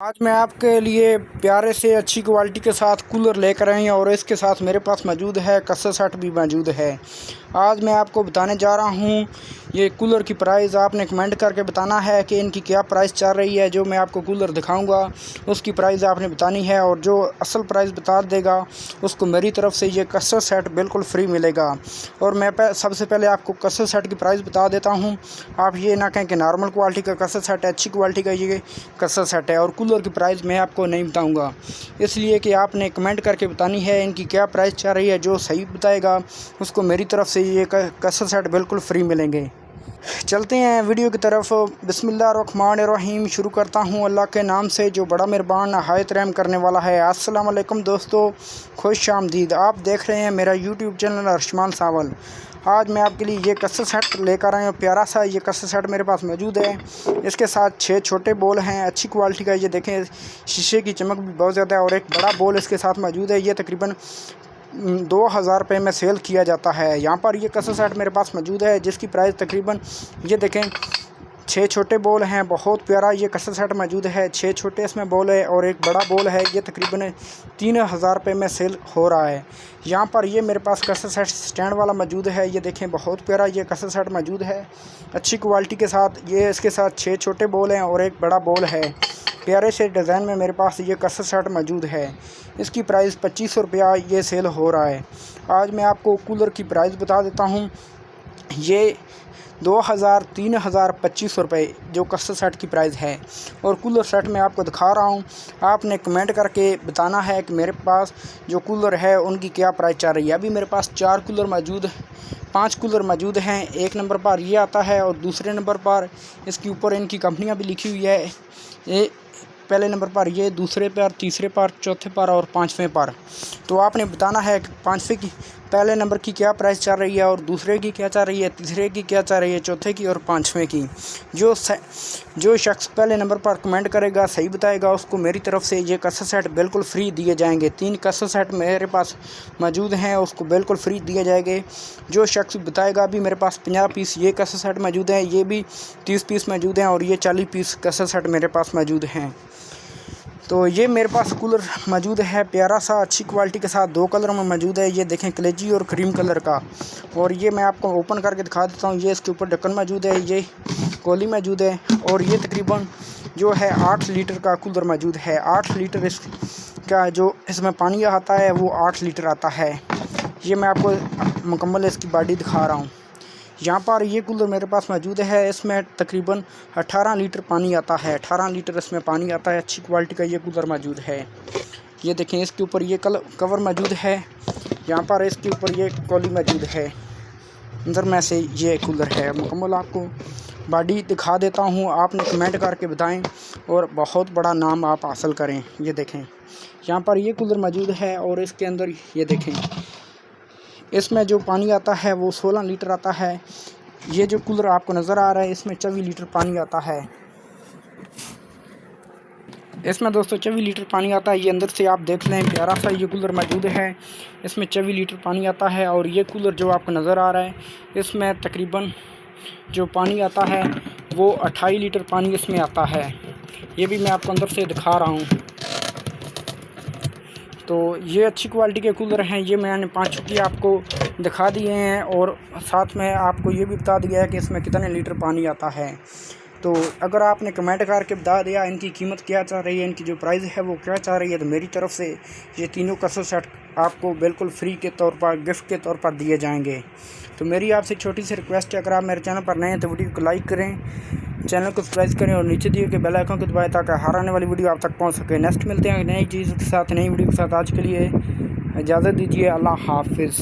आज मैं आपके लिए प्यारे से अच्छी क्वालिटी के साथ कूलर लेकर आई हूँ और इसके साथ मेरे पास मौजूद है कसर सेट भी मौजूद है। आज मैं आपको बताने जा रहा हूँ ये कूलर की प्राइस। आपने कमेंट करके बताना है कि इनकी क्या प्राइस चल रही है। जो मैं आपको कूलर दिखाऊंगा उसकी प्राइस आपने बतानी है और जो असल प्राइस बता देगा उसको मेरी तरफ से ये कसर सेट बिल्कुल फ्री मिलेगा। और मैं सबसे पहले आपको कसर सेट की प्राइस बता देता हूँ। आप ये ना कहें कि नॉर्मल क्वालिटी का कसर सेट है, अच्छी क्वालिटी का ये कसर सेट है। और कूलर की प्राइस मैं आपको नहीं बताऊंगा, इसलिए कि आपने कमेंट करके बतानी है इनकी क्या प्राइस चल रही है। जो सही बताएगा उसको मेरी तरफ से ये कसर सेट बिल्कुल फ्री मिलेंगे। चलते हैं वीडियो की तरफ। बिस्मिल्लाहिर्रहमानिर्रहीम। शुरू करता हूँ अल्लाह के नाम से जो बड़ा मेहरबान नहायत रहम करने वाला है। अस्सलाम वालेकुम दोस्तों, खुश आमदीद। आप देख रहे हैं मेरा यूट्यूब चैनल अर्शमान सावल। आज मैं आपके लिए ये कसर सेट लेकर आया हूँ। प्यारा सा ये कसर सेट मेरे पास मौजूद है। इसके साथ 6 छोटे बोल हैं, अच्छी क्वालिटी का। ये देखें, शीशे की चमक भी बहुत ज़्यादा है। और एक बड़ा बोल इसके साथ मौजूद है। ये तकरीबन 2000 रुपये में सेल किया जाता है। यहाँ पर ये कसर सेट मेरे पास मौजूद है जिसकी प्राइस तकरीबन, ये देखें, 6 छोटे बोल हैं। बहुत प्यारा ये कसर सेट मौजूद है। 6 छोटे इसमें बोल है और एक बड़ा बोल है। ये तकरीबन 3000 रुपये में सेल हो रहा है। यहाँ पर ये मेरे पास कसर सेट स्टैंड वाला मौजूद है। ये देखें, बहुत प्यारा ये कसर सेट मौजूद है अच्छी क्वालिटी के साथ। ये इसके साथ 6 छोटे बोल हैं और एक बड़ा बोल है। प्यारे से डिज़ाइन में मेरे पास ये कसर सेट मौजूद है। इसकी प्राइस 2500 रुपया ये सेल हो रहा है। आज मैं आपको कूलर की प्राइस बता देता हूँ। ये 2000, 3000, 2500 रुपये जो कसर सेट की प्राइस है। और कूलर सेट मैं आपको दिखा रहा हूँ। आपने कमेंट करके बताना है कि मेरे पास जो कूलर है उनकी क्या प्राइस चल रही है। अभी मेरे पास 4 कूलर मौजूद, 5 कूलर मौजूद हैं। एक नंबर पर ये आता है और दूसरे नंबर पर इसके ऊपर इनकी कंपनियाँ भी लिखी हुई है। ये पहले नंबर पर ये, दूसरे पर, तीसरे पर, चौथे पर और 5वें पर। तो आपने बताना है कि 5वें की, पहले नंबर की क्या प्राइस चल रही है और दूसरे की क्या चल रही है, तीसरे की क्या चल रही है, चौथे की और 5वें की। जो शख्स पहले नंबर पर कमेंट करेगा, सही बताएगा, उसको मेरी तरफ से ये कसर सेट बिल्कुल फ्री दिए जाएंगे। 3 कसर सेट मेरे पास मौजूद हैं, उसको बिल्कुल फ्री दिए जाएंगे। जो शख्स बताएगा, अभी मेरे पास 50 पीस ये कसर सेट मौजूद हैं, ये भी 30 पीस मौजूद हैं और ये 40 पीस कसर सेट मेरे पास मौजूद हैं। तो ये मेरे पास कूलर मौजूद है प्यारा सा अच्छी क्वालिटी के साथ। 2 कलर में मौजूद है। ये देखें, कलेजी और क्रीम कलर का। और ये मैं आपको ओपन करके दिखा देता हूँ। ये इसके ऊपर ढक्कन मौजूद है, ये कोली मौजूद है। और ये तकरीबन जो है 8 लीटर का कूलर मौजूद है। 8 लीटर इसका जो इसमें पानी आता है वो 8 लीटर आता है। ये मैं आपको मुकम्मल इसकी बॉडी दिखा रहा हूँ। यहाँ पर ये कूलर मेरे पास मौजूद है। इसमें तकरीबन 18 लीटर पानी आता है। 18 लीटर इसमें पानी आता है। अच्छी क्वालिटी का ये कूलर मौजूद है। ये देखें, इसके ऊपर ये कवर मौजूद है। यहाँ पर इसके ऊपर ये कॉली मौजूद है। अंदर में से ये कूलर है। मुकम्मल आपको बॉडी दिखा देता हूँ। आपने कमेंट करके बताएं और बहुत बड़ा नाम आप हासिल करें। ये देखें, यहाँ पर ये कूलर मौजूद है और इसके अंदर ये देखें, इसमें जो पानी आता है वो 16 लीटर आता है। ये जो कूलर आपको नज़र आ रहा है इसमें 24 लीटर पानी आता है। इसमें दोस्तों 24 लीटर पानी आता है। ये अंदर से आप देख लें, प्यारा सा ये कूलर मौजूद है। इसमें 24 लीटर पानी आता है। और ये कूलर जो आपको नज़र आ रहा है इसमें तकरीबन जो पानी आता है वो 28 लीटर पानी इसमें आता है। ये भी मैं आपको अंदर से दिखा रहा हूँ। तो ये अच्छी क्वालिटी के कूलर हैं। ये मैंने 5 की आपको दिखा दिए हैं और साथ में आपको ये भी बता दिया है कि इसमें कितने लीटर पानी आता है। तो अगर आपने कमेंट करके बता दिया इनकी कीमत क्या चल रही है, इनकी जो प्राइस है वो क्या चल रही है, तो मेरी तरफ से ये तीनों कसर सेट आपको बिल्कुल फ्री के तौर पर, गिफ्ट के तौर पर दिए जाएंगे। तो मेरी आपसे छोटी सी रिक्वेस्ट है, अगर आप मेरे चैनल पर नए हैं तो वीडियो को लाइक करें, चैनल को सब्सक्राइब करें और नीचे दिए गए बेल आइकन को दबाएं ताकि हर आने वाली वीडियो आप तक पहुंच सके। नेक्स्ट मिलते हैं नई चीज़ के साथ, नई वीडियो के साथ। आज के लिए इजाज़त दीजिए। अल्लाह हाफिज़।